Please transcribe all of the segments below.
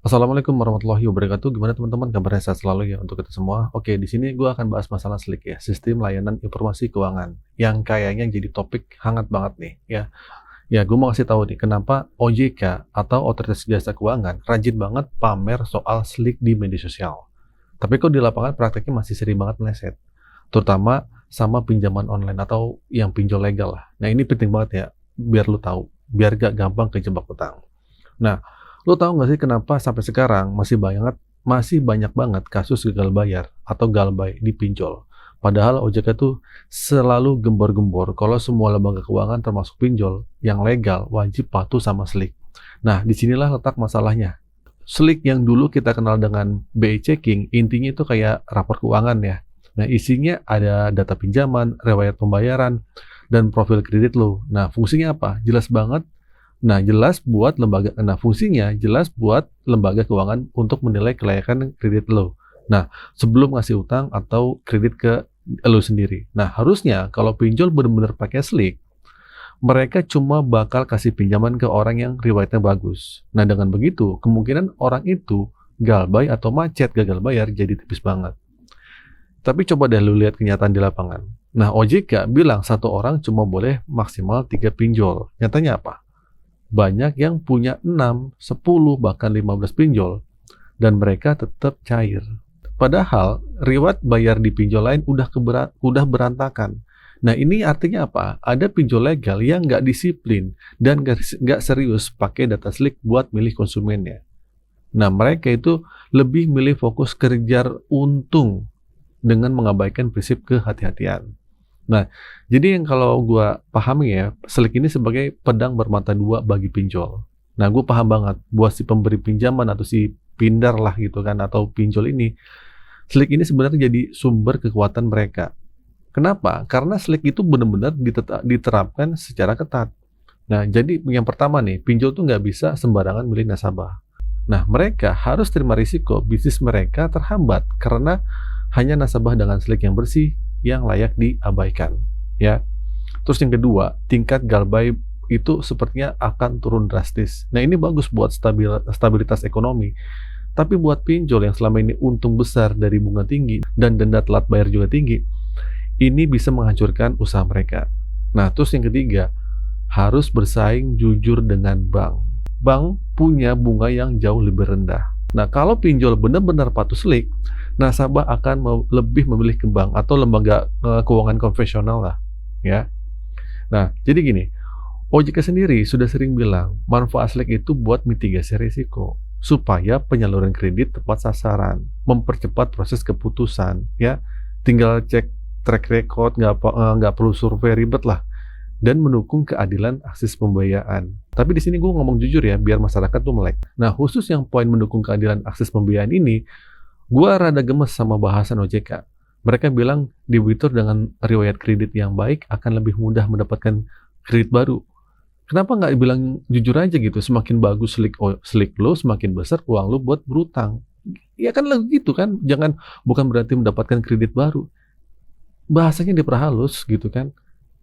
Assalamualaikum warahmatullahi wabarakatuh. Gimana teman-teman kabarnya sehat selalu ya untuk kita semua. Oke, di sini gue akan bahas masalah SLIK ya, Sistem Layanan Informasi Keuangan, yang kayaknya jadi topik hangat banget nih ya. Ya, gue mau kasih tahu nih kenapa OJK atau Otoritas Jasa Keuangan rajin banget pamer soal SLIK di media sosial. Tapi kok di lapangan prakteknya masih sering banget meleset, terutama sama pinjaman online atau yang pinjol legal lah. Nah, ini penting banget ya, biar lu tahu, biar gak gampang kejebak utang. Nah, lo tahu nggak sih kenapa sampai sekarang masih banyak banget kasus gagal bayar atau galbay di pinjol? Padahal OJK tuh selalu gembor-gembor kalau semua lembaga keuangan termasuk pinjol yang legal wajib patuh sama SLIK. Nah, disinilah letak masalahnya. SLIK yang dulu kita kenal dengan BI Checking, intinya itu kayak rapor keuangan ya. Nah, isinya ada data pinjaman, riwayat pembayaran, dan profil kredit lo. Nah, fungsinya apa? Jelas banget. Fungsinya jelas buat lembaga keuangan untuk menilai kelayakan kredit lo. Nah, sebelum ngasih utang atau kredit ke lo sendiri. Nah, harusnya kalau pinjol benar-benar pakai SLIK, mereka cuma bakal kasih pinjaman ke orang yang riwayatnya bagus. Nah, dengan begitu, kemungkinan orang itu galbay atau macet gagal bayar jadi tipis banget. Tapi coba deh lu lihat kenyataan di lapangan. Nah, OJK bilang satu orang cuma boleh maksimal 3 pinjol. Nyatanya apa? Banyak yang punya 6, 10, bahkan 15 pinjol, dan mereka tetap cair. Padahal, riwayat bayar di pinjol lain udah berantakan. Nah, ini artinya apa? Ada pinjol legal yang nggak disiplin dan nggak serius pakai data SLIK buat milih konsumennya. Nah, mereka itu lebih milih fokus kejar untung dengan mengabaikan prinsip kehati-hatian. Nah, jadi yang kalau gue pahami ya, SLIK ini sebagai pedang bermata dua bagi pinjol. Nah, gue paham banget buat si pemberi pinjaman atau si pindar lah gitu kan, atau pinjol ini, SLIK ini sebenarnya jadi sumber kekuatan mereka. Kenapa? Karena SLIK itu benar-benar diterapkan secara ketat. Nah, jadi yang pertama nih, pinjol tuh nggak bisa sembarangan milih nasabah. Nah, mereka harus terima risiko bisnis mereka terhambat karena hanya nasabah dengan SLIK yang bersih yang layak diabaikan, ya. Terus yang kedua, tingkat galbay itu sepertinya akan turun drastis. Nah, ini bagus buat stabilitas ekonomi. Tapi buat pinjol yang selama ini untung besar dari bunga tinggi dan denda telat bayar juga tinggi, ini bisa menghancurkan usaha mereka. Nah, terus yang ketiga, harus bersaing jujur dengan bank. Bank punya bunga yang jauh lebih rendah. Nah, kalau pinjol benar-benar patuh SLIK, nasabah akan lebih memilih ke bank atau lembaga keuangan konvensional lah, ya. Nah, jadi gini, OJK sendiri sudah sering bilang manfaat SLIK itu buat mitigasi risiko supaya penyaluran kredit tepat sasaran, mempercepat proses keputusan, ya. Tinggal cek track record, nggak perlu survei ribet lah, dan mendukung keadilan akses pembiayaan. Tapi di sini gue ngomong jujur ya, biar masyarakat tuh melek. Nah, khusus yang poin mendukung keadilan akses pembiayaan ini, gue rada gemes sama bahasan OJK. Mereka bilang debitur dengan riwayat kredit yang baik akan lebih mudah mendapatkan kredit baru. Kenapa nggak bilang jujur aja gitu, semakin bagus SLIK lo, semakin besar uang lo buat berutang. Ya kan gitu kan, bukan berarti mendapatkan kredit baru. Bahasanya diperhalus gitu kan.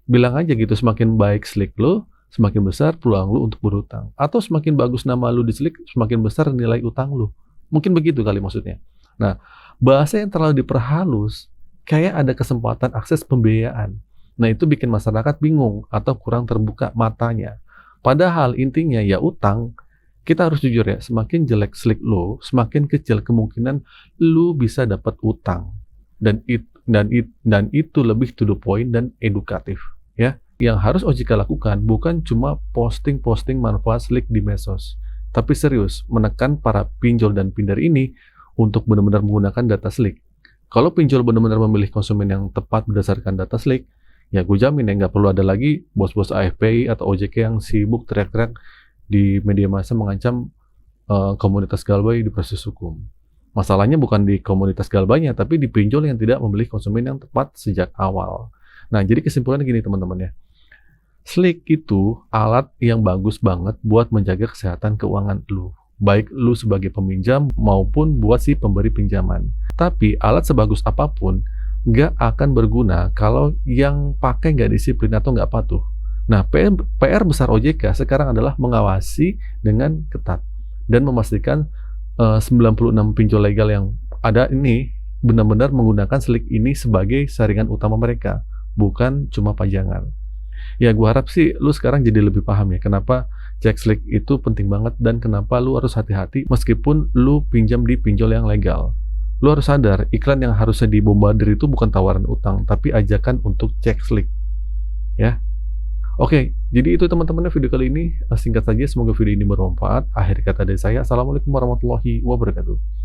Bilang aja gitu, semakin baik SLIK lo, semakin besar peluang lo untuk berutang. Atau semakin bagus nama lo di SLIK, semakin besar nilai utang lo. Mungkin begitu kali maksudnya. Nah, bahasa yang terlalu diperhalus, kayak ada kesempatan akses pembiayaan. Nah, itu bikin masyarakat bingung atau kurang terbuka matanya. Padahal intinya ya utang, kita harus jujur ya, semakin jelek SLIK lo, semakin kecil kemungkinan lo bisa dapat utang. Dan itu lebih to the point dan edukatif. Ya, yang harus OJK lakukan bukan cuma posting manfaat SLIK di medsos, tapi serius menekan para pinjol dan pindar ini untuk benar-benar menggunakan data SLIK. Kalau pinjol benar-benar memilih konsumen yang tepat berdasarkan data SLIK, ya gue jamin ya nggak perlu ada lagi bos-bos AFPI atau OJK yang sibuk teriak-teriak di media massa mengancam komunitas galbay di proses hukum. Masalahnya bukan di komunitas galbaynya, tapi di pinjol yang tidak memilih konsumen yang tepat sejak awal. Nah, jadi kesimpulannya gini teman-teman ya. SLIK itu alat yang bagus banget buat menjaga kesehatan keuangan lu. Baik lu sebagai peminjam maupun buat si pemberi pinjaman. Tapi alat sebagus apapun nggak akan berguna kalau yang pakai nggak disiplin atau nggak patuh. Nah, PR besar OJK sekarang adalah mengawasi dengan ketat dan memastikan 96 pinjol legal yang ada ini benar-benar menggunakan Slick ini sebagai saringan utama mereka, bukan cuma pajangan. Ya gua harap sih lu sekarang jadi lebih paham ya, kenapa cek Slick itu penting banget dan kenapa lu harus hati-hati meskipun lu pinjam di pinjol yang legal. Lu harus sadar, iklan yang harusnya dibombardir itu bukan tawaran utang, tapi ajakan untuk cek Slick, ya. Oke, jadi itu teman-teman video kali ini. Singkat saja, semoga video ini bermanfaat. Akhir kata dari saya, Assalamualaikum warahmatullahi wabarakatuh.